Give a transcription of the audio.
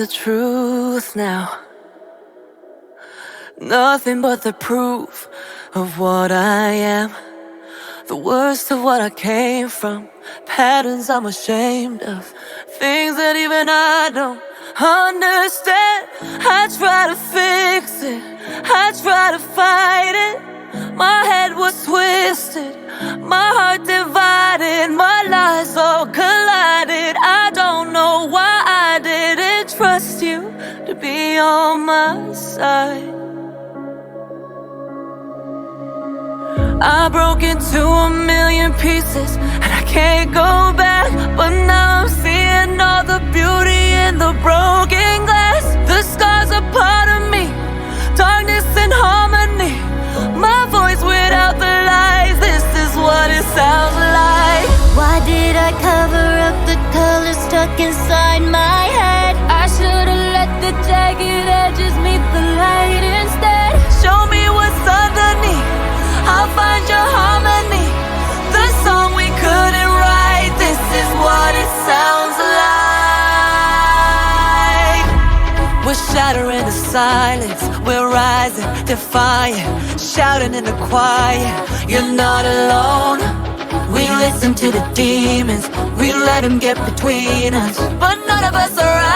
the truth now. Nothing but the proof of what I am. The worst of what I came from. Patterns I'm ashamed of. Things that even I don't understand. I try to fix it, I try to fight it. My head was twisted, my heart divided, my lies all collided. I don't know why I didn't trust you to be on my side. I broke into a million pieces and I can't go back. But now I'm seeing all the beauty in the broken glass. The scars are part of me, darkness and harmony. My voice without the lies, this is what it sounds like. Why did I cover up the color stuck inside my head? I should've let the jagged edges meet the light instead. Show me what's underneath, I'll find your harmony. The song we couldn't write, this is what it sounds like. We're shattering the silence, we're rising, defiant, shouting in the quiet. You're not alone. We listen to the demons, we let them get between us, but none of us are right.